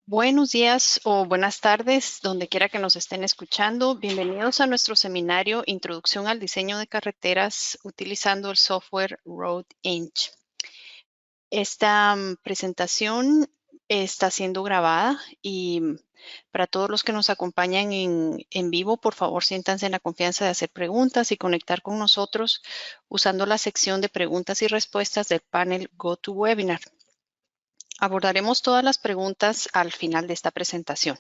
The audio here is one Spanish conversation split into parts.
Buenos días o buenas tardes, donde quiera que nos estén escuchando. Bienvenidos a nuestro seminario Introducción al Diseño de Carreteras utilizando el software RoadEng. Esta presentación está siendo grabada y para todos los que nos acompañan en vivo, por favor, siéntanse en la confianza de hacer preguntas y conectar con nosotros usando la sección de preguntas y respuestas del panel GoToWebinar. Abordaremos todas las preguntas al final de esta presentación.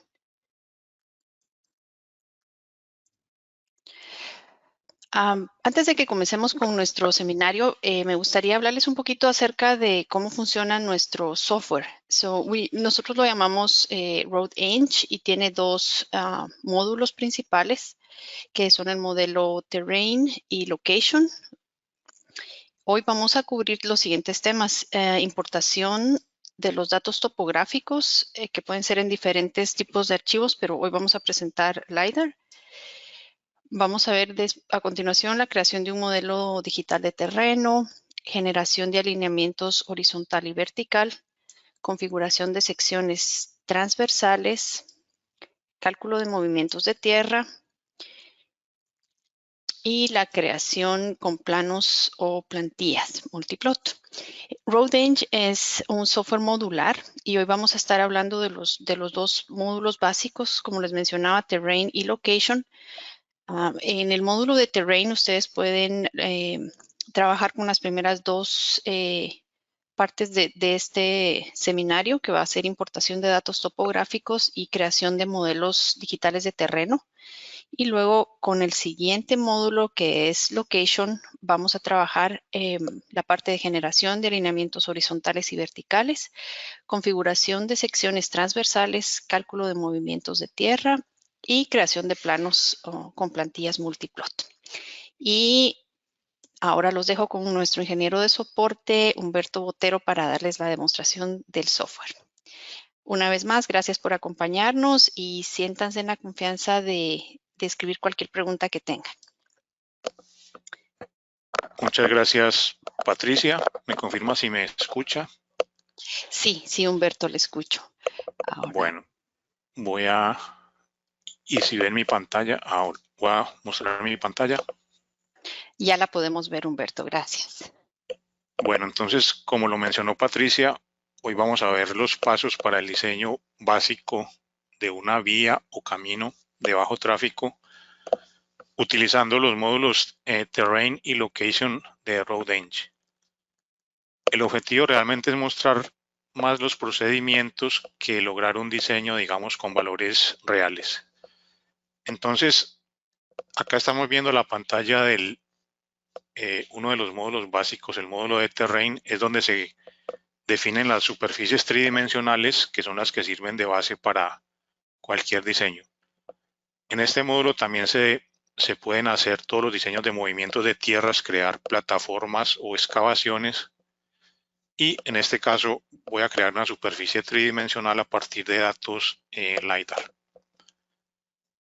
Antes de que comencemos con nuestro seminario, me gustaría hablarles un poquito acerca de cómo funciona nuestro software. Nosotros lo llamamos RoadEng y tiene dos módulos principales, que son el modelo Terrain y Location. Hoy vamos a cubrir los siguientes temas: importación de los datos topográficos, que pueden ser en diferentes tipos de archivos, pero hoy vamos a presentar LiDAR. Vamos a ver a continuación la creación de un modelo digital de terreno, generación de alineamientos horizontal y vertical, configuración de secciones transversales, cálculo de movimientos de tierra y la creación con planos o plantillas, multiplot. RoadEng es un software modular y hoy vamos a estar hablando de los dos módulos básicos, como les mencionaba, Terrain y Location. En el módulo de Terrain ustedes pueden trabajar con las primeras dos partes de este seminario, que va a ser importación de datos topográficos y creación de modelos digitales de terreno. Y luego con el siguiente módulo, que es Location, vamos a trabajar la parte de generación de alineamientos horizontales y verticales, configuración de secciones transversales, cálculo de movimientos de tierra y creación de planos con plantillas multiplot. Y ahora los dejo con nuestro ingeniero de soporte, Humberto Botero, para darles la demostración del software. Una vez más, gracias por acompañarnos y siéntanse en la confianza de escribir cualquier pregunta que tengan. Muchas gracias, Patricia. ¿Me confirma si me escucha? Sí, Humberto, le escucho. Ahora. Bueno, y si ven mi pantalla, ahora voy a mostrar mi pantalla. Ya la podemos ver, Humberto, gracias. Bueno, entonces, como lo mencionó Patricia, hoy vamos a ver los pasos para el diseño básico de una vía o camino de bajo tráfico utilizando los módulos Terrain y Location de RoadEng. El objetivo realmente es mostrar más los procedimientos que lograr un diseño, digamos, con valores reales. Entonces, acá estamos viendo la pantalla del uno de los módulos básicos, el módulo de Terrain, es donde se definen las superficies tridimensionales, que son las que sirven de base para cualquier diseño. En este módulo también se pueden hacer todos los diseños de movimientos de tierras, crear plataformas o excavaciones. Y en este caso voy a crear una superficie tridimensional a partir de datos LiDAR.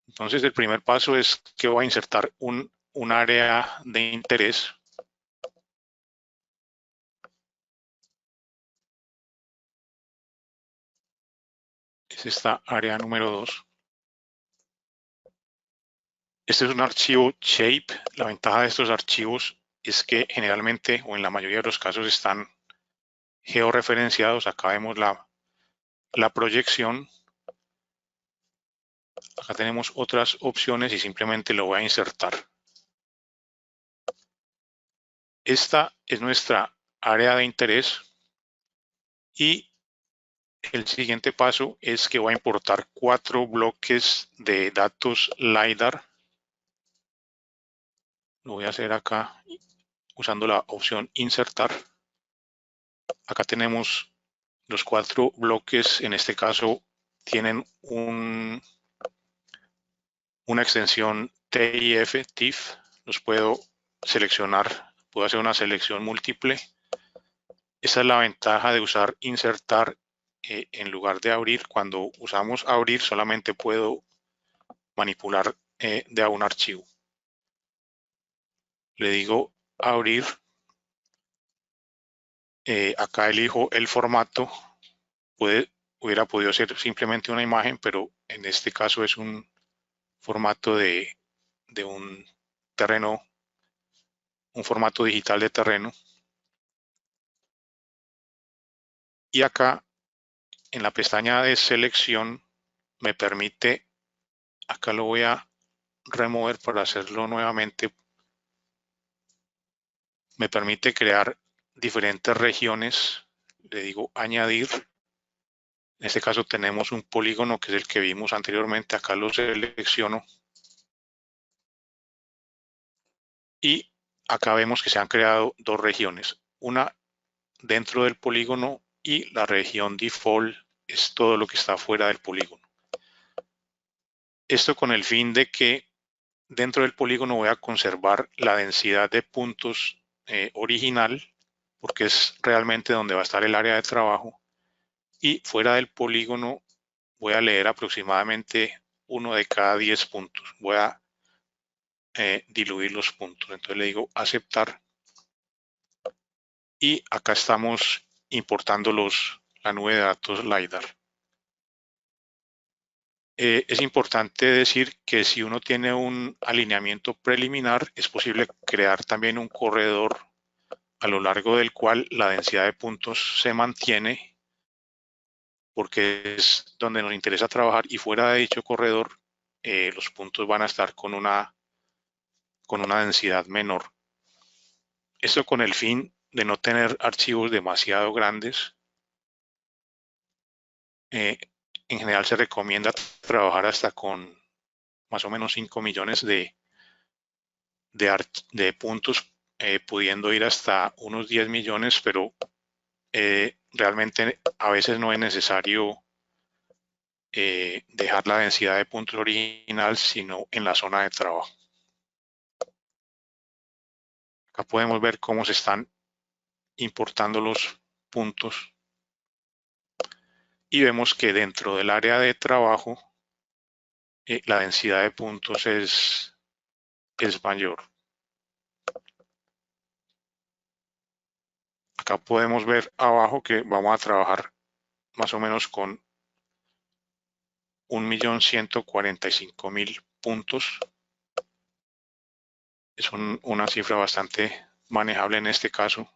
Entonces el primer paso es que voy a insertar un área de interés. Es esta área número 2. Este es un archivo shape. La ventaja de estos archivos es que generalmente o en la mayoría de los casos están georreferenciados. Acá vemos la proyección. Acá tenemos otras opciones y simplemente lo voy a insertar. Esta es nuestra área de interés y el siguiente paso es que voy a importar 4 bloques de datos LiDAR. Lo voy a hacer acá usando la opción insertar. Acá tenemos los 4 bloques. En este caso tienen una extensión TIF. Los puedo seleccionar, puedo hacer una selección múltiple. Esa es la ventaja de usar insertar en lugar de abrir. Cuando usamos abrir solamente puedo manipular de a un archivo. Le digo abrir. Acá elijo el formato. Puede hubiera podido ser simplemente una imagen, pero en este caso es un formato de un terreno, un formato digital de terreno. Y acá en la pestaña de selección me permite, acá lo voy a remover para hacerlo nuevamente, me permite crear diferentes regiones. Le digo añadir. En este caso tenemos un polígono que es el que vimos anteriormente. Acá lo selecciono. Y acá vemos que se han creado dos regiones. Una dentro del polígono y la región default es todo lo que está fuera del polígono. Esto con el fin de que dentro del polígono voy a conservar la densidad de puntos original, porque es realmente donde va a estar el área de trabajo, y fuera del polígono voy a leer aproximadamente 1 de cada 10 puntos. Voy a diluir los puntos. Entonces le digo aceptar y acá estamos importando la nube de datos LiDAR. Es importante decir que si uno tiene un alineamiento preliminar, es posible crear también un corredor a lo largo del cual la densidad de puntos se mantiene, porque es donde nos interesa trabajar, y fuera de dicho corredor los puntos van a estar con una densidad menor. Esto con el fin de no tener archivos demasiado grandes. En general se recomienda trabajar hasta con más o menos 5 millones de puntos, pudiendo ir hasta unos 10 millones, pero realmente a veces no es necesario dejar la densidad de puntos original, sino en la zona de trabajo. Acá podemos ver cómo se están importando los puntos y vemos que dentro del área de trabajo la densidad de puntos es mayor. Acá podemos ver abajo que vamos a trabajar más o menos con 1.145.000 puntos. Es una cifra bastante manejable en este caso.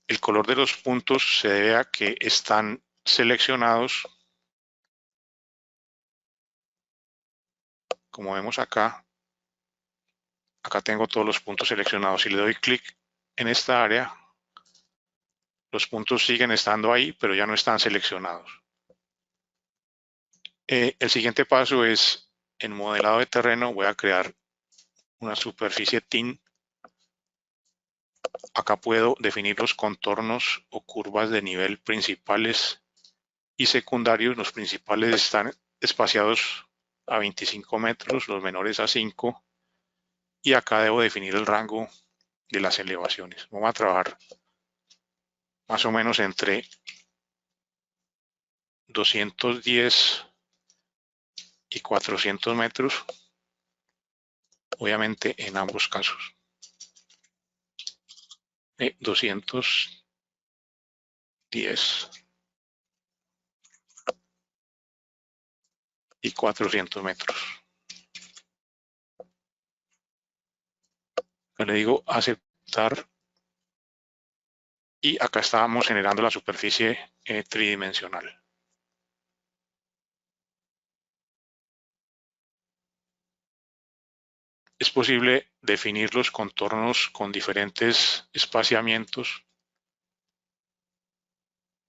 El color de los puntos se debe a que están seleccionados. Como vemos acá tengo todos los puntos seleccionados. Si le doy clic en esta área, los puntos siguen estando ahí, pero ya no están seleccionados. El siguiente paso es, en modelado de terreno, voy a crear una superficie TIN. Acá puedo definir los contornos o curvas de nivel principales y secundarios. Los principales están espaciados a 25 metros, los menores a 5. Y acá debo definir el rango de las elevaciones. Vamos a trabajar más o menos entre 210 y 400 metros, obviamente en ambos casos. 210 y 400 metros. Le digo aceptar y acá estábamos generando la superficie tridimensional. Es posible definir los contornos con diferentes espaciamientos.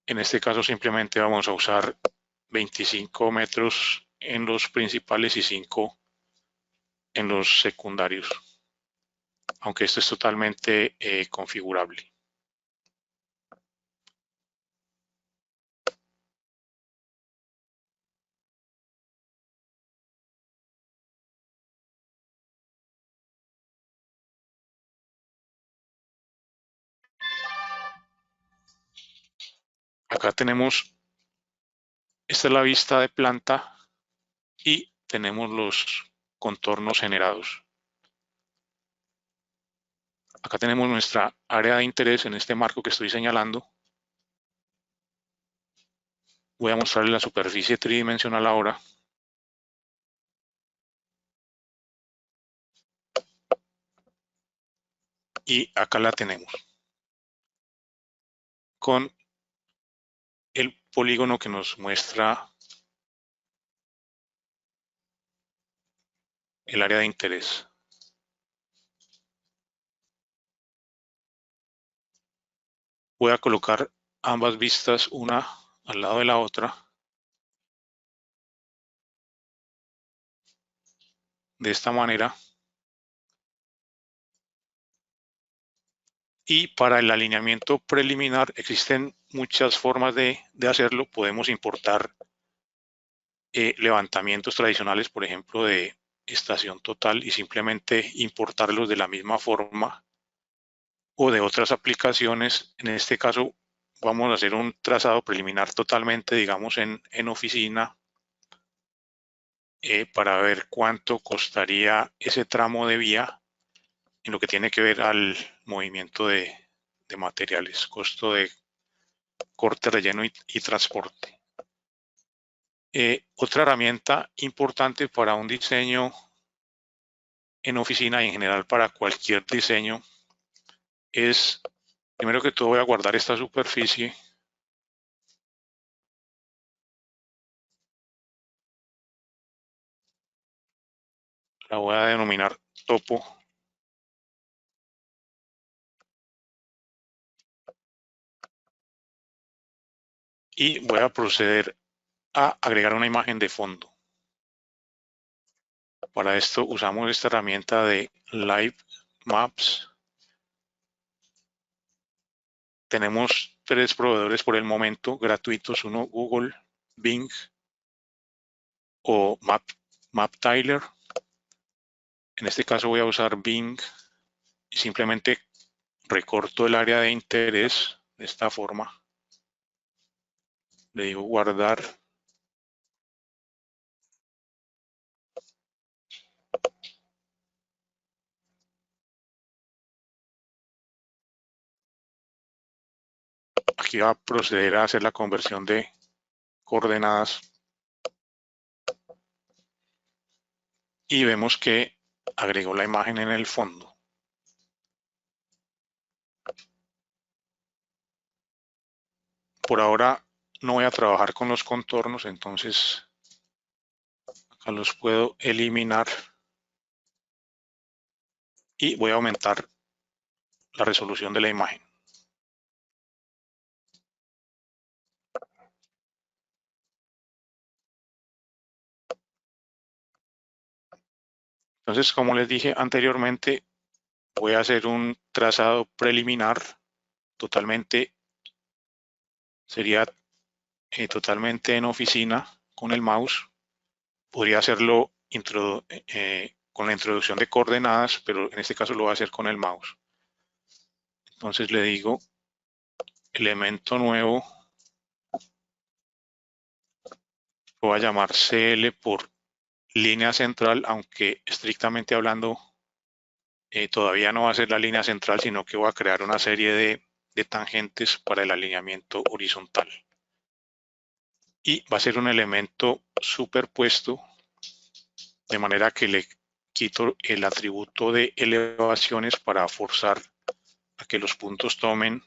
En este caso simplemente vamos a usar 25 metros en los principales y 5 en los secundarios, aunque esto es totalmente configurable. Acá tenemos, esta es la vista de planta y tenemos los contornos generados. Acá tenemos nuestra área de interés en este marco que estoy señalando. Voy a mostrarle la superficie tridimensional ahora. Y acá la tenemos con el polígono que nos muestra el área de interés. Voy a colocar ambas vistas una al lado de la otra. De esta manera. Y para el alineamiento preliminar existen muchas formas de hacerlo. Podemos importar levantamientos tradicionales, por ejemplo, de estación total y simplemente importarlos de la misma forma, o de otras aplicaciones. En este caso vamos a hacer un trazado preliminar totalmente, digamos, en oficina, para ver cuánto costaría ese tramo de vía en lo que tiene que ver al movimiento de materiales, costo de corte, relleno y transporte. Otra herramienta importante para un diseño en oficina y en general para cualquier diseño es, primero que todo, voy a guardar esta superficie. La voy a denominar topo. Y voy a proceder a agregar una imagen de fondo. Para esto usamos esta herramienta de Live Maps. Tenemos 3 proveedores por el momento gratuitos: uno Google, Bing o MapTiler. En este caso voy a usar Bing y simplemente recorto el área de interés de esta forma. Le digo guardar. Aquí va a proceder a hacer la conversión de coordenadas. Y vemos que agregó la imagen en el fondo. Por ahora no voy a trabajar con los contornos, entonces acá los puedo eliminar. Y voy a aumentar la resolución de la imagen. Entonces, como les dije anteriormente, voy a hacer un trazado preliminar totalmente, sería totalmente en oficina con el mouse. Podría hacerlo con la introducción de coordenadas, pero en este caso lo voy a hacer con el mouse. Entonces le digo elemento nuevo, lo voy a llamar CL por línea central, aunque estrictamente hablando todavía no va a ser la línea central, sino que voy a crear una serie de tangentes para el alineamiento horizontal. Y va a ser un elemento superpuesto, de manera que le quito el atributo de elevaciones para forzar a que los puntos tomen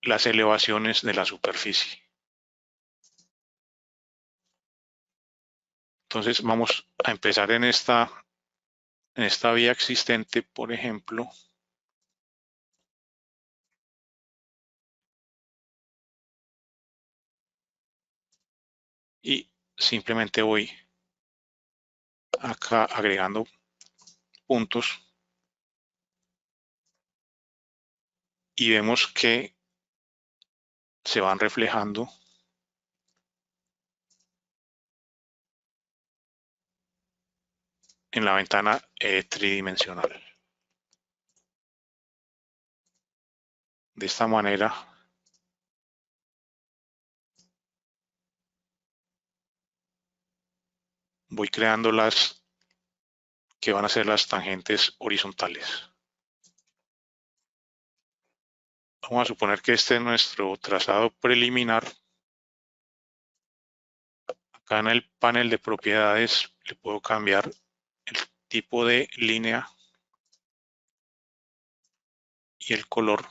las elevaciones de la superficie. Entonces vamos a empezar en esta vía existente, por ejemplo. Y simplemente voy acá agregando puntos. Y vemos que se van reflejando en la ventana tridimensional. De esta manera voy creando las que van a ser las tangentes horizontales. Vamos a suponer que este es nuestro trazado preliminar. Acá en el panel de propiedades le puedo cambiar el tipo de línea y el color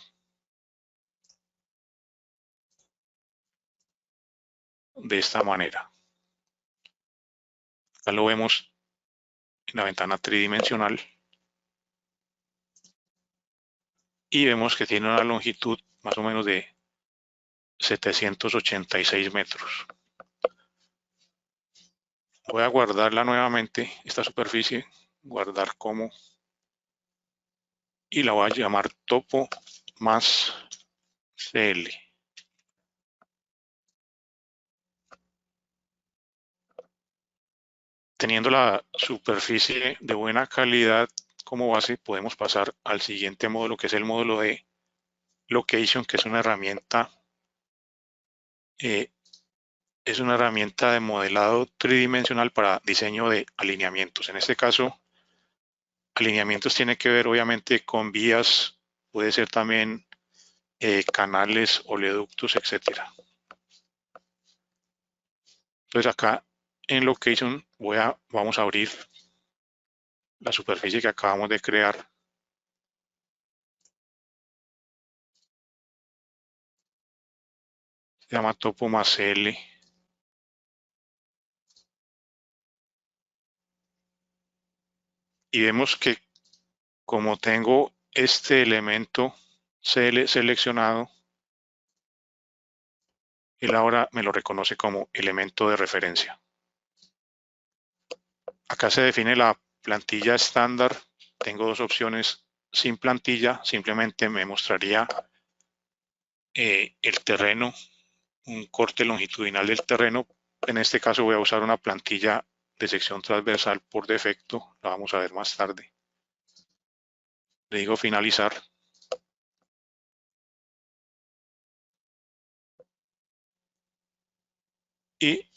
de esta manera. Acá lo vemos en la ventana tridimensional y vemos que tiene una longitud más o menos de 786 metros. Voy a guardarla nuevamente, esta superficie, guardar como, y la voy a llamar topo más CL. Teniendo la superficie de buena calidad como base, podemos pasar al siguiente módulo, que es el módulo de Location, que es una herramienta de modelado tridimensional para diseño de alineamientos. En este caso, alineamientos tiene que ver obviamente con vías, puede ser también canales, oleoductos, etcétera. Entonces acá en Location vamos a abrir la superficie que acabamos de crear. Se llama topo más CL. Y vemos que como tengo este elemento CL seleccionado, él ahora me lo reconoce como elemento de referencia. Acá se define la plantilla estándar. Tengo dos opciones sin plantilla. Simplemente me mostraría el terreno, un corte longitudinal del terreno. En este caso voy a usar una plantilla de sección transversal por defecto. La vamos a ver más tarde. Le digo finalizar. Y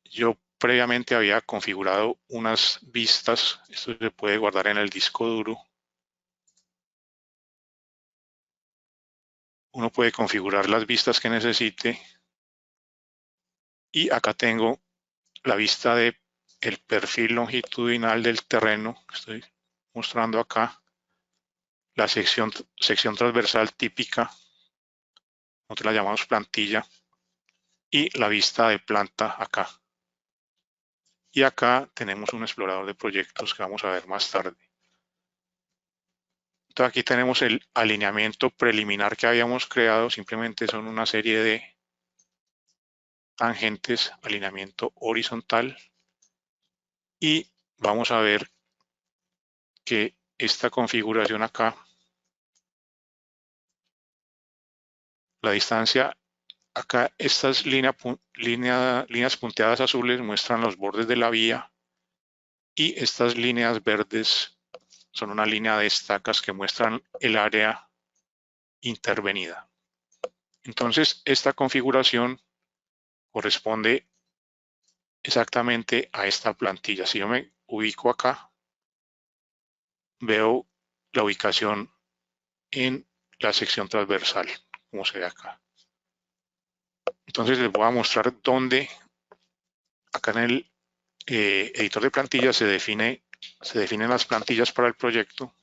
yo previamente había configurado unas vistas. Esto se puede guardar en el disco duro. Uno puede configurar las vistas que necesite. Y acá tengo la vista de el perfil longitudinal del terreno. Estoy mostrando acá la sección transversal típica. Nosotros la llamamos plantilla. Y la vista de planta acá. Y acá tenemos un explorador de proyectos que vamos a ver más tarde. Entonces aquí tenemos el alineamiento preliminar que habíamos creado. Simplemente son una serie de tangentes, alineamiento horizontal. Y vamos a ver que esta configuración acá, la distancia, acá estas líneas punteadas azules muestran los bordes de la vía y estas líneas verdes son una línea de estacas que muestran el área intervenida. Entonces, esta configuración corresponde exactamente a esta plantilla. Si yo me ubico acá, veo la ubicación en la sección transversal, como se ve acá. Entonces les voy a mostrar dónde, acá en el editor de plantillas se definen las plantillas para el proyecto.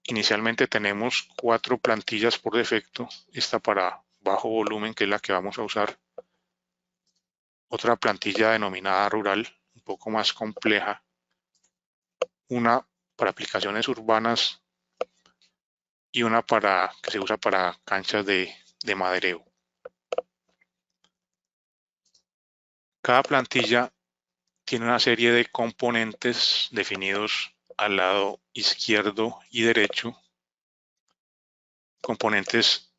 Inicialmente tenemos 4 plantillas por defecto. Esta para bajo volumen, que es la que vamos a usar. Otra plantilla denominada rural, un poco más compleja. Una para aplicaciones urbanas y una que se usa para canchas de madereo. Cada plantilla tiene una serie de componentes definidos al lado izquierdo y derecho. Componentes,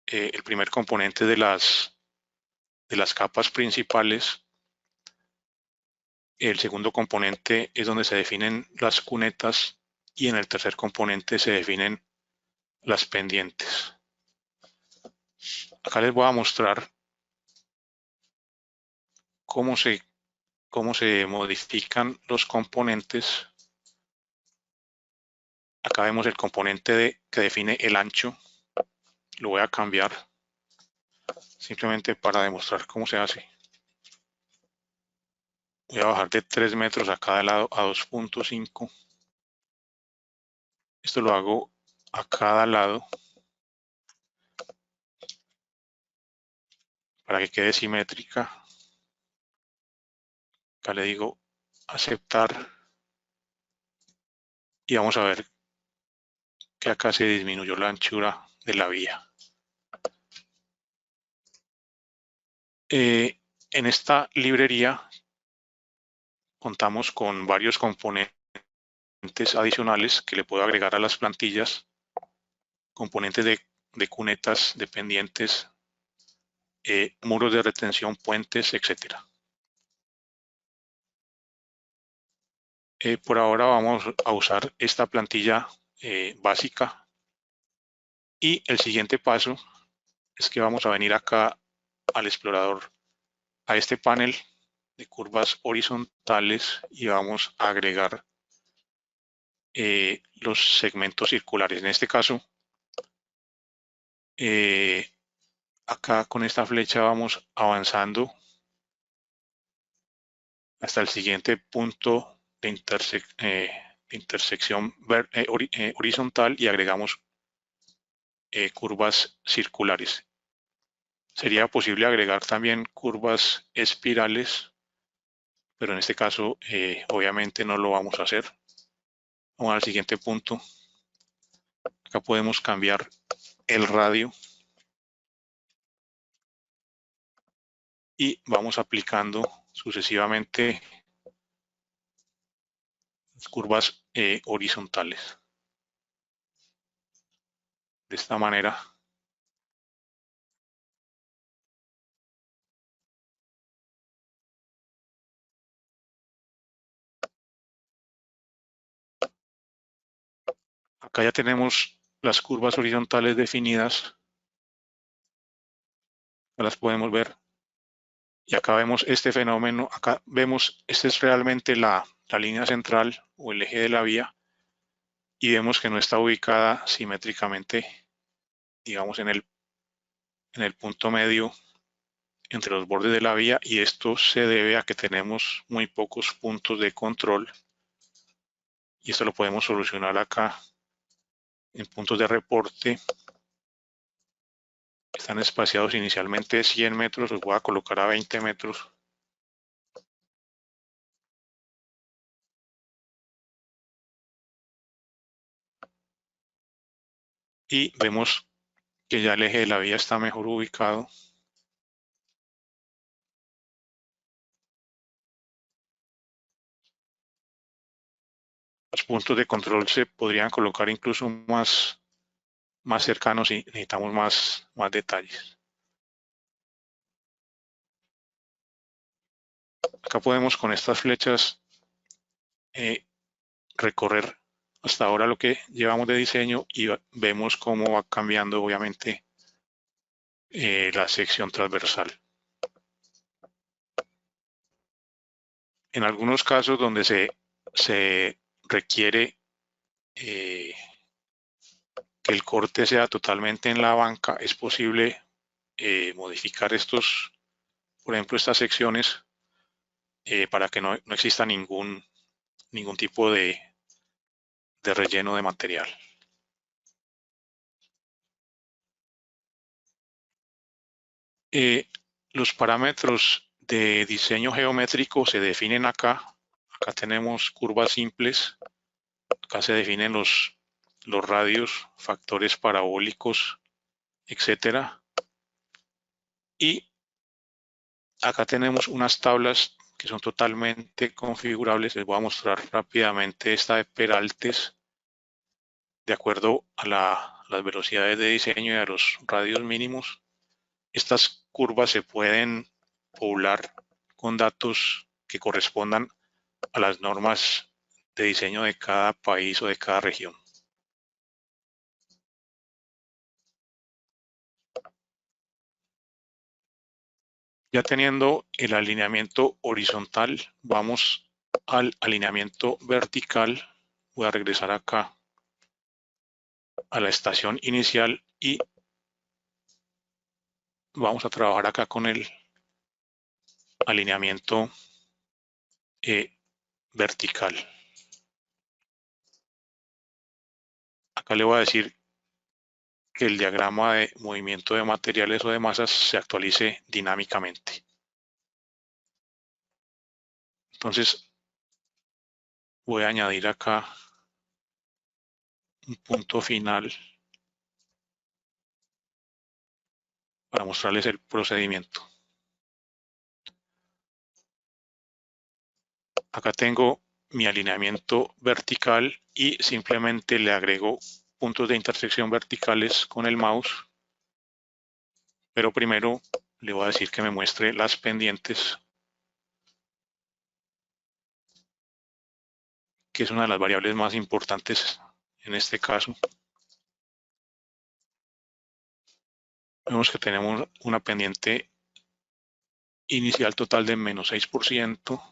el primer componente de las capas principales. El segundo componente es donde se definen las cunetas y en el tercer componente se definen las pendientes. Acá les voy a mostrar cómo se modifican los componentes Acá vemos el componente que define el ancho. Lo voy a cambiar simplemente para demostrar cómo se hace. Voy a bajar de 3 metros a cada lado a 2.5. Esto lo hago a cada lado para que quede simétrica. Acá le digo aceptar y vamos a ver que acá se disminuyó la anchura de la vía. En esta librería contamos con varios componentes adicionales que le puedo agregar a las plantillas, componentes de cunetas, de pendientes, muros de retención, puentes, etc. Por ahora vamos a usar esta plantilla básica y el siguiente paso es que vamos a venir acá al explorador, a este panel de curvas horizontales y vamos a agregar los segmentos circulares. En este caso, acá con esta flecha vamos avanzando hasta el siguiente punto de intersección horizontal y agregamos curvas circulares. Sería posible agregar también curvas espirales, pero en este caso obviamente no lo vamos a hacer. Vamos al siguiente punto. Acá podemos cambiar el radio y vamos aplicando sucesivamente las curvas horizontales. De esta manera acá ya tenemos las curvas horizontales definidas, las podemos ver y acá vemos este fenómeno. Acá vemos, esta es realmente la línea central o el eje de la vía y vemos que no está ubicada simétricamente, digamos en el punto medio entre los bordes de la vía, y esto se debe a que tenemos muy pocos puntos de control y esto lo podemos solucionar acá en puntos de reporte. Están espaciados inicialmente 100 metros, los voy a colocar a 20 metros. Y vemos que ya el eje de la vía está mejor ubicado. Los puntos de control se podrían colocar incluso más cercanos y necesitamos más detalles. Acá podemos con estas flechas recorrer hasta ahora lo que llevamos de diseño y vemos cómo va cambiando obviamente la sección transversal. En algunos casos donde se requiere que el corte sea totalmente en la banca, es posible modificar estos, por ejemplo, estas secciones para que no exista ningún tipo de relleno de material. Los parámetros de diseño geométrico se definen acá. Acá tenemos curvas simples. Acá se definen los radios, factores parabólicos, etcétera. Y acá tenemos unas tablas que son totalmente configurables. Les voy a mostrar rápidamente esta de Peraltes. De acuerdo a las velocidades de diseño y a los radios mínimos, estas curvas se pueden poblar con datos que correspondan a las normas de diseño de cada país o de cada región. Ya teniendo el alineamiento horizontal, vamos al alineamiento vertical. Voy a regresar acá a la estación inicial y vamos a trabajar acá con el alineamiento vertical. Acá le voy a decir que el diagrama de movimiento de materiales o de masas se actualice dinámicamente. Entonces voy a añadir acá un punto final para mostrarles el procedimiento. Acá tengo mi alineamiento vertical y simplemente le agrego puntos de intersección verticales con el mouse, pero primero le voy a decir que me muestre las pendientes, que es una de las variables más importantes en este caso. Vemos que tenemos una pendiente inicial total de menos 6%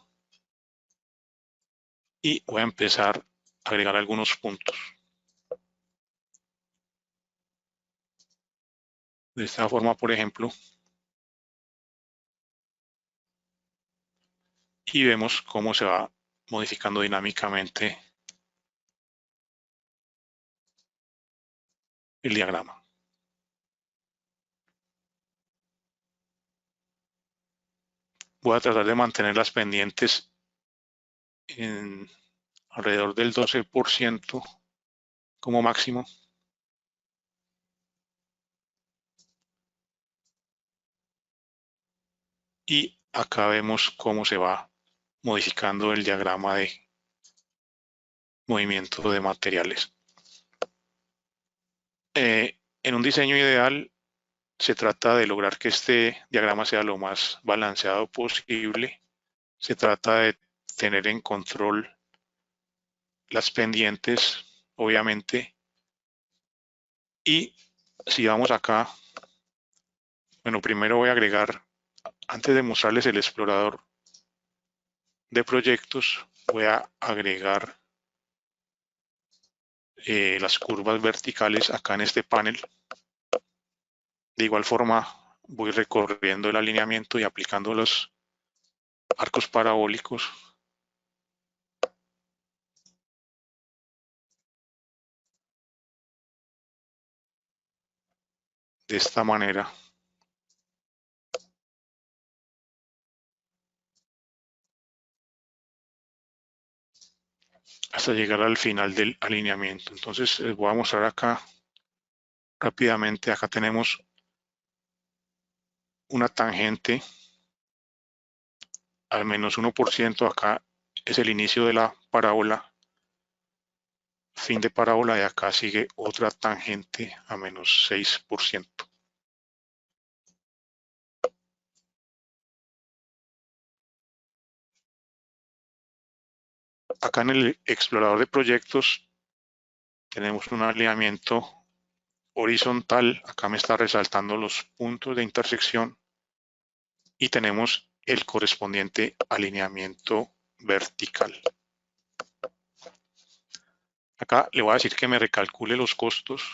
y voy a empezar a agregar algunos puntos. De esta forma, por ejemplo, y vemos cómo se va modificando dinámicamente el diagrama. Voy a tratar de mantener las pendientes en alrededor del 12% como máximo. Y acá vemos cómo se va modificando el diagrama de movimiento de materiales. En un diseño ideal se trata de lograr que este diagrama sea lo más balanceado posible. Se trata de tener en control las pendientes, obviamente. Y si vamos acá, bueno, primero voy a agregar, antes de mostrarles el explorador de proyectos, voy a agregar las curvas verticales acá en este panel. De igual forma, voy recorriendo el alineamiento y aplicando los arcos parabólicos. De esta manera. Hasta llegar al final del alineamiento. Entonces les voy a mostrar acá rápidamente. Acá tenemos una tangente al menos 1%. Acá es el inicio de la parábola, fin de parábola, y acá sigue otra tangente a menos 6%. Acá en el explorador de proyectos tenemos un alineamiento horizontal. Acá me está resaltando los puntos de intersección y tenemos el correspondiente alineamiento vertical. Acá le voy a decir que me recalcule los costos.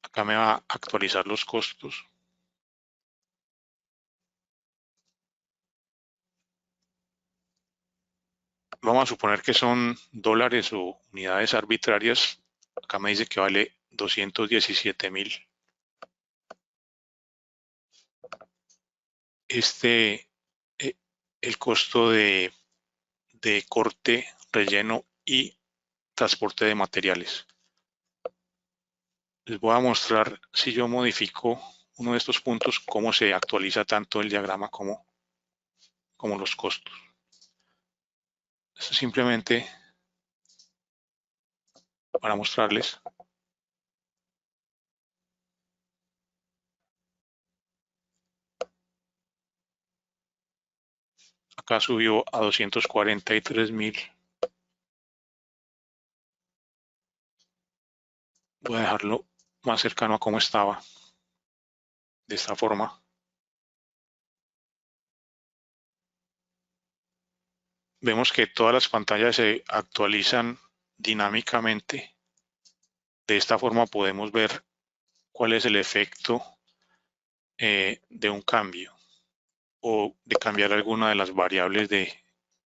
Acá me va a actualizar los costos. Vamos a suponer que son dólares o unidades arbitrarias. Acá me dice que vale 217.000. El costo de corte, relleno y transporte de materiales. Les voy a mostrar, si yo modifico uno de estos puntos, cómo se actualiza tanto el diagrama como los costos. Esto simplemente para mostrarles. Acá subió a 243.000. Voy a dejarlo más cercano a como estaba. De esta forma. Vemos que todas las pantallas se actualizan dinámicamente. De esta forma podemos ver cuál es el efecto de un cambio o de cambiar alguna de las variables de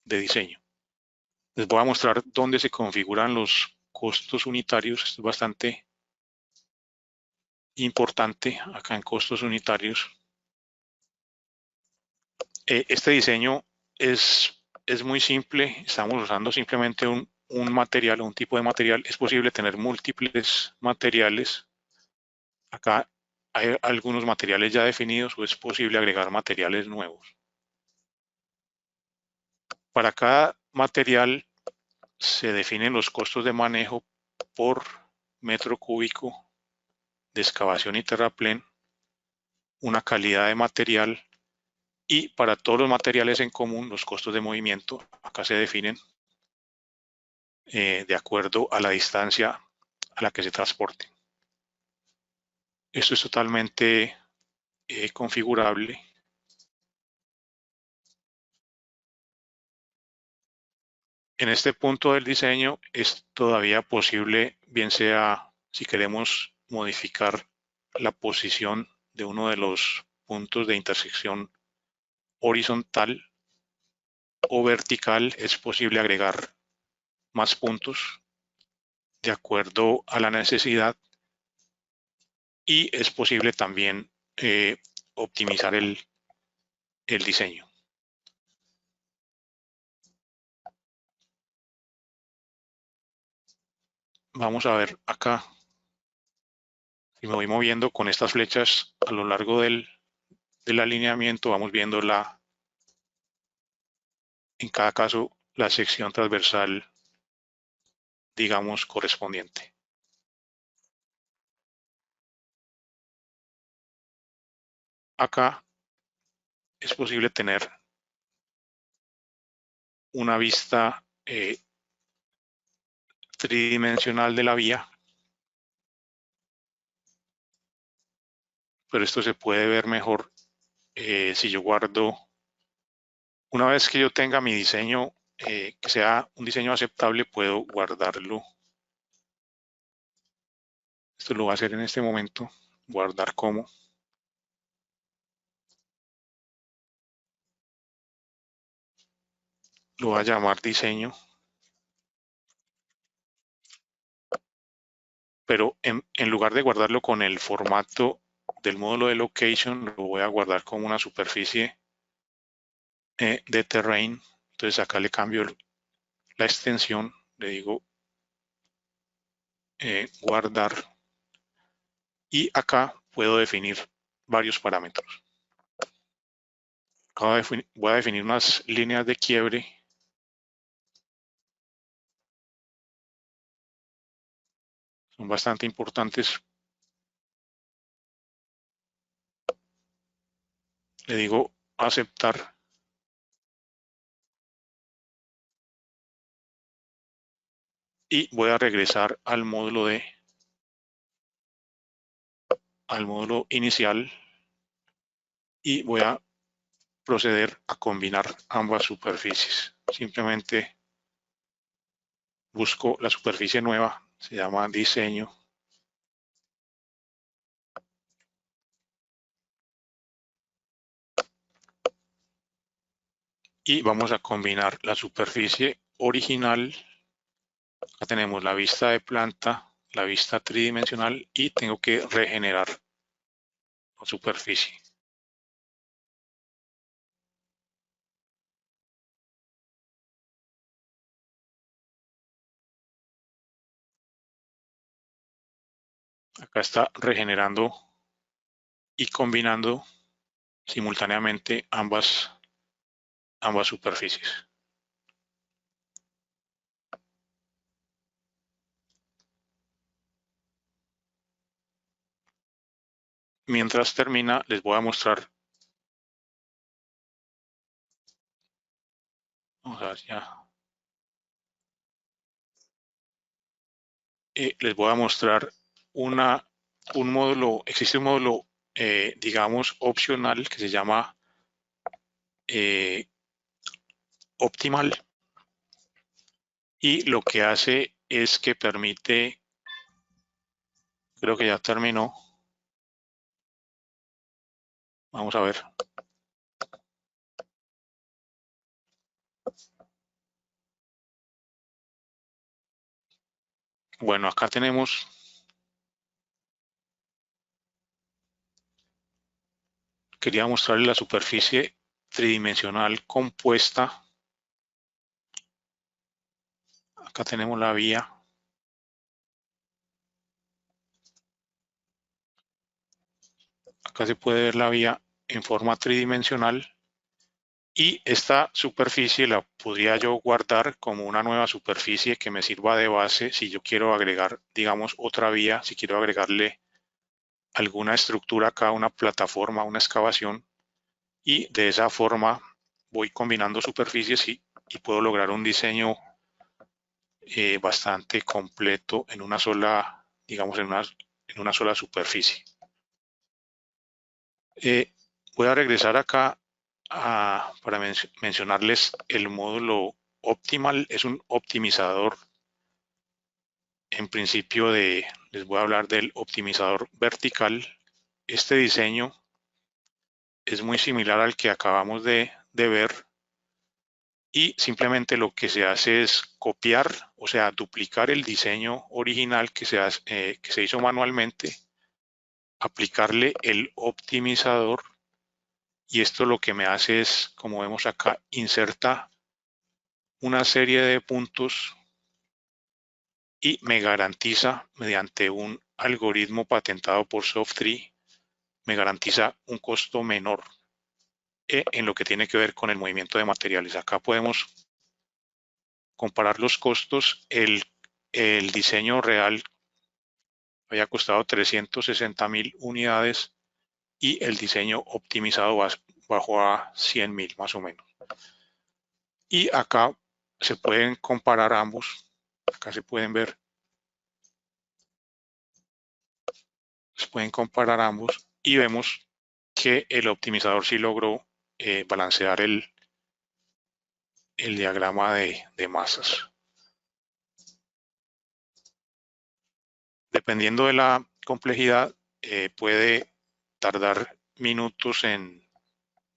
diseño. Les voy a mostrar dónde se configuran los costos unitarios. Esto es bastante importante acá en costos unitarios. Este diseño es muy simple. Estamos usando simplemente un material, un tipo de material. Es posible tener múltiples materiales. Acá hay algunos materiales ya definidos o es posible agregar materiales nuevos. Para cada material se definen los costos de manejo por metro cúbico de excavación y terraplén, una calidad de material y para todos los materiales en común los costos de movimiento acá se definen de acuerdo a la distancia a la que se transporte. Esto es totalmente configurable. En este punto del diseño es todavía posible, bien sea si queremos modificar la posición de uno de los puntos de intersección horizontal o vertical, es posible agregar más puntos de acuerdo a la necesidad y es posible también optimizar el diseño. Vamos a ver acá, si me voy moviendo con estas flechas a lo largo del alineamiento, vamos viendo en cada caso la sección transversal, digamos, correspondiente. Acá es posible tener una vista tridimensional de la vía, pero esto se puede ver mejor si yo guardo, una vez que yo tenga mi diseño, que sea un diseño aceptable, puedo guardarlo. Esto lo voy a hacer en este momento, guardar como. Lo voy a llamar diseño. Pero en lugar de guardarlo con el formato del módulo de location, lo voy a guardar como una superficie de terrain. Entonces acá le cambio la extensión, le digo guardar y acá puedo definir varios parámetros. Acá voy a definir unas líneas de quiebre. Son bastante importantes. Le digo aceptar. Y voy a regresar al módulo inicial y voy a proceder a combinar ambas superficies. Simplemente busco la superficie nueva, se llama diseño. Y vamos a combinar la superficie original. Acá tenemos la vista de planta, la vista tridimensional y tengo que regenerar la superficie. Acá está regenerando y combinando simultáneamente ambas superficies. Mientras termina, les voy a mostrar. Vamos a ver ya. Les voy a mostrar un módulo, existe un módulo, digamos, opcional que se llama optimal. y lo que hace es que permite, creo que ya terminó. Vamos a ver. Bueno, acá tenemos quería mostrarles la superficie tridimensional compuesta. Acá tenemos la vía. Acá se puede ver la vía en forma tridimensional y esta superficie la podría yo guardar como una nueva superficie que me sirva de base si yo quiero agregar, digamos, otra vía, si quiero agregarle alguna estructura acá, una plataforma, una excavación, y de esa forma voy combinando superficies y puedo lograr un diseño bastante completo en una sola, digamos, en una sola superficie. Voy a regresar acá para mencionarles el módulo Optimal. Es un optimizador. En principio les voy a hablar del optimizador vertical. Este diseño es muy similar al que acabamos de ver y simplemente lo que se hace es copiar, o sea, duplicar el diseño original que se hizo manualmente, aplicarle el optimizador y esto lo que me hace es, como vemos acá, inserta una serie de puntos y me garantiza mediante un algoritmo patentado por Soft3, me garantiza un costo menor en lo que tiene que ver con el movimiento de materiales. Acá podemos comparar los costos. El diseño real había costado 360.000 unidades y el diseño optimizado bajó a 100.000 más o menos. Y acá se pueden comparar ambos. Acá se pueden ver. Se pueden comparar ambos y vemos que el optimizador sí logró balancear el diagrama de masas. Dependiendo de la complejidad, puede tardar minutos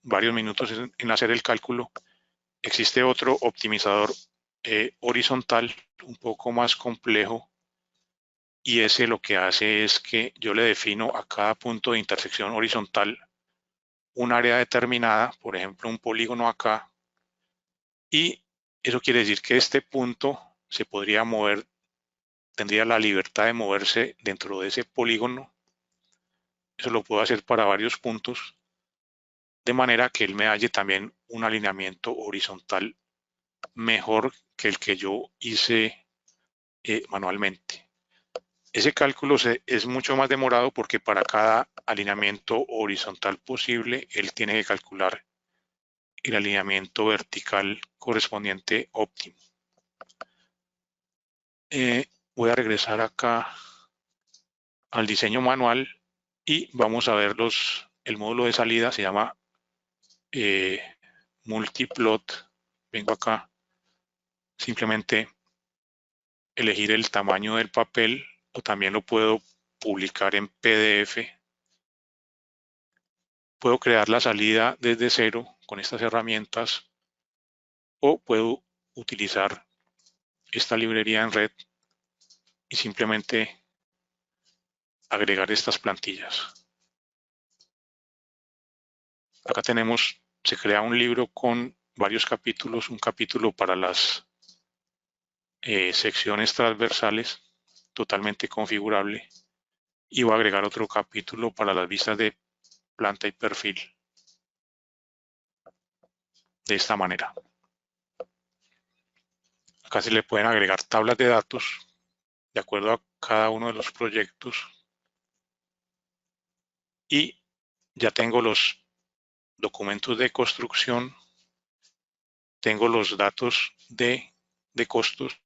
varios minutos en hacer el cálculo. Existe otro optimizador horizontal un poco más complejo y ese lo que hace es que yo le defino a cada punto de intersección horizontal un área determinada, por ejemplo un polígono acá, y eso quiere decir que este punto se podría mover, tendría la libertad de moverse dentro de ese polígono. Eso lo puedo hacer para varios puntos, de manera que él me halle también un alineamiento horizontal mejor que el que yo hice manualmente. Ese cálculo es mucho más demorado porque para cada alineamiento horizontal posible, él tiene que calcular el alineamiento vertical correspondiente óptimo. Voy a regresar acá al diseño manual y vamos a ver el módulo de salida. Se llama multiplot. Vengo acá, simplemente elegir el tamaño del papel o también lo puedo publicar en PDF. Puedo crear la salida desde cero con estas herramientas o puedo utilizar esta librería en red y simplemente agregar estas plantillas. Acá se crea un libro con varios capítulos, un capítulo para las secciones transversales, totalmente configurable, y voy a agregar otro capítulo para las vistas de planta y perfil, de esta manera. Acá se le pueden agregar tablas de datos de acuerdo a cada uno de los proyectos y ya tengo los documentos de construcción, tengo los datos de costos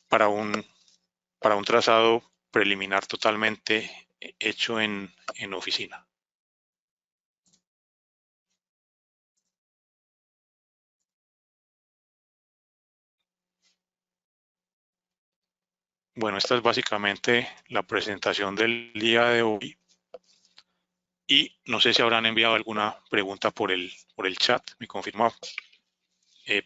para un trazado preliminar totalmente hecho en oficina. Bueno, esta es básicamente la presentación del día de hoy. Y no sé si habrán enviado alguna pregunta por el chat. ¿Me confirma,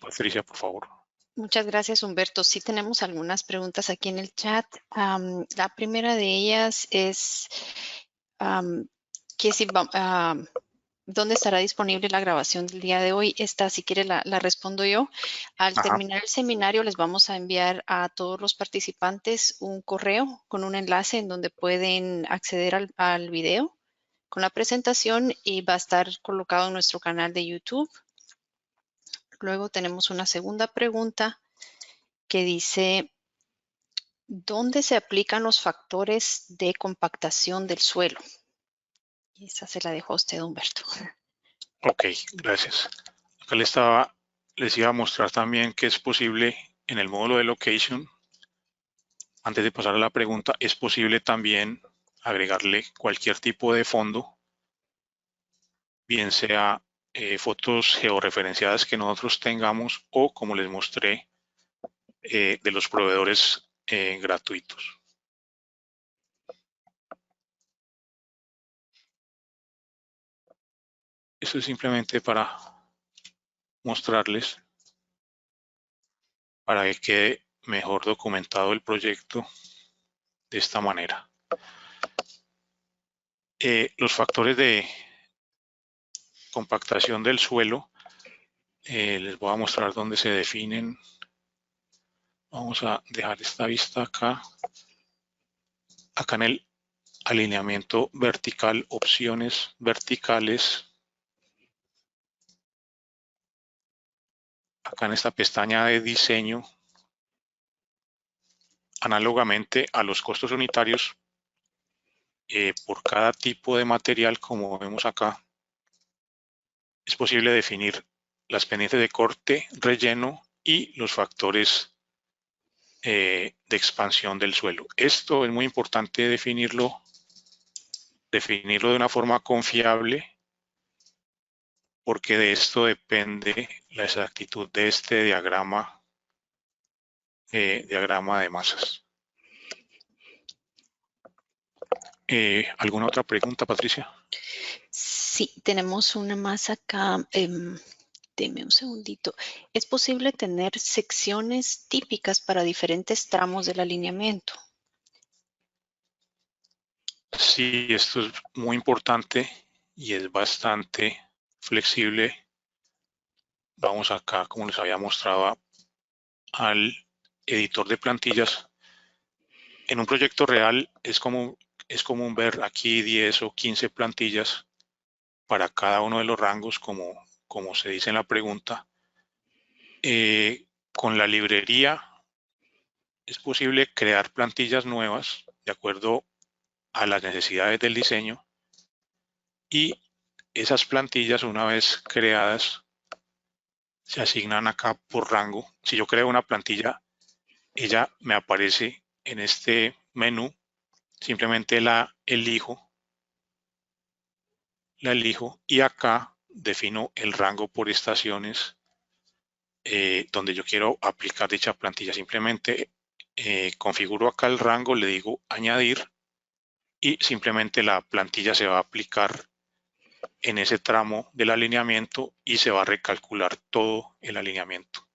Patricia, por favor? Muchas gracias, Humberto. Sí tenemos algunas preguntas aquí en el chat. La primera de ellas es que si ¿dónde estará disponible la grabación del día de hoy? Esta, si quiere, la respondo yo. Al Ajá. terminar el seminario, les vamos a enviar a todos los participantes un correo con un enlace en donde pueden acceder al video con la presentación y va a estar colocado en nuestro canal de YouTube. Luego tenemos una segunda pregunta que dice, ¿dónde se aplican los factores de compactación del suelo? Y esa se la dejo a usted, Humberto. Ok, gracias. Acá les iba a mostrar también que es posible en el módulo de location, antes de pasar a la pregunta, es posible también agregarle cualquier tipo de fondo, bien sea fotos georreferenciadas que nosotros tengamos o, como les mostré, de los proveedores gratuitos. Esto es simplemente para mostrarles, para que quede mejor documentado el proyecto de esta manera. Los factores de compactación del suelo, les voy a mostrar dónde se definen. Vamos a dejar esta vista acá. Acá en el alineamiento vertical, opciones verticales. Acá en esta pestaña de diseño, análogamente a los costos unitarios, por cada tipo de material, como vemos acá, es posible definir las pendientes de corte, relleno y los factores de expansión del suelo. Esto es muy importante definirlo de una forma confiable, porque de esto depende la exactitud de este diagrama de masas. ¿Alguna otra pregunta, Patricia? Sí, tenemos una más acá. Deme un segundito. ¿Es posible tener secciones típicas para diferentes tramos del alineamiento? Sí, esto es muy importante y es bastante flexible. Vamos acá, como les había mostrado, al editor de plantillas. En un proyecto real es común ver aquí 10 o 15 plantillas para cada uno de los rangos, como se dice en la pregunta. Con la librería es posible crear plantillas nuevas de acuerdo a las necesidades del diseño, y esas plantillas, una vez creadas, se asignan acá por rango. Si yo creo una plantilla, ella me aparece en este menú, simplemente la elijo y acá defino el rango por estaciones donde yo quiero aplicar dicha plantilla. Simplemente configuro acá el rango, le digo añadir y simplemente la plantilla se va a aplicar en ese tramo del alineamiento y se va a recalcular todo el alineamiento.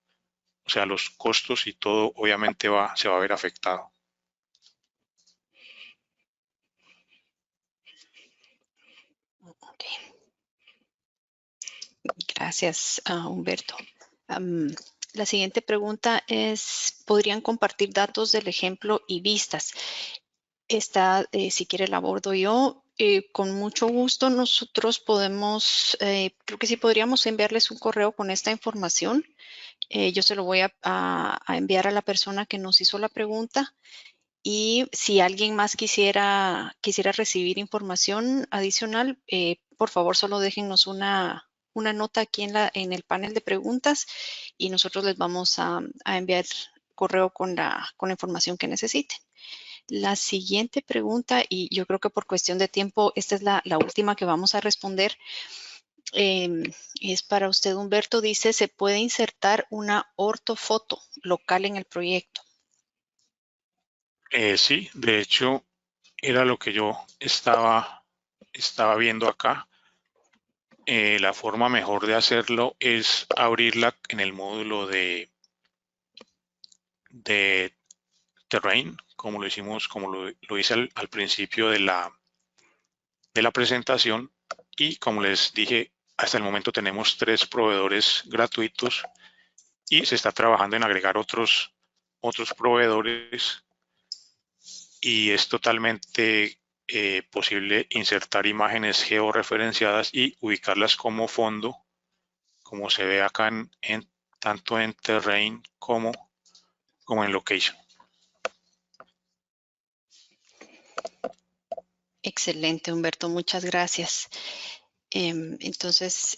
O sea, los costos y todo obviamente se va a ver afectado. Okay. Gracias, Humberto. La siguiente pregunta es, ¿podrían compartir datos del ejemplo y vistas? Esta, si quiere, la abordo yo. Con mucho gusto nosotros podemos, creo que sí podríamos enviarles un correo con esta información. Yo se lo voy a enviar a la persona que nos hizo la pregunta. Y si alguien más quisiera recibir información adicional, por favor solo déjennos una nota aquí en el panel de preguntas y nosotros les vamos a enviar correo con la información que necesiten. La siguiente pregunta, y yo creo que por cuestión de tiempo, esta es la última que vamos a responder, es para usted, Humberto. Dice, ¿se puede insertar una ortofoto local en el proyecto? Sí, de hecho, era lo que yo estaba viendo acá. La forma mejor de hacerlo es abrirla en el módulo de Terrain, como lo hicimos, como lo hice al principio de la presentación. Y como les dije, hasta el momento tenemos 3 proveedores gratuitos y se está trabajando en agregar otros proveedores, y es totalmente posible insertar imágenes georreferenciadas y ubicarlas como fondo, como se ve acá tanto en Terrain como en Location. Excelente, Humberto, muchas gracias. Entonces,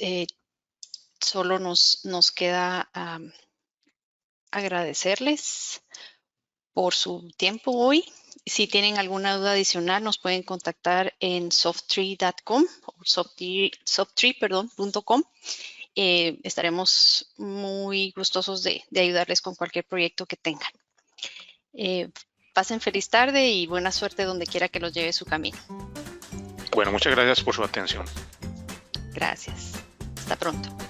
solo nos queda agradecerles por su tiempo hoy. Si tienen alguna duda adicional, nos pueden contactar en softtree.com o softtree.com. Estaremos muy gustosos de ayudarles con cualquier proyecto que tengan. Pasen feliz tarde y buena suerte donde quiera que los lleve su camino. Bueno, muchas gracias por su atención. Gracias. Hasta pronto.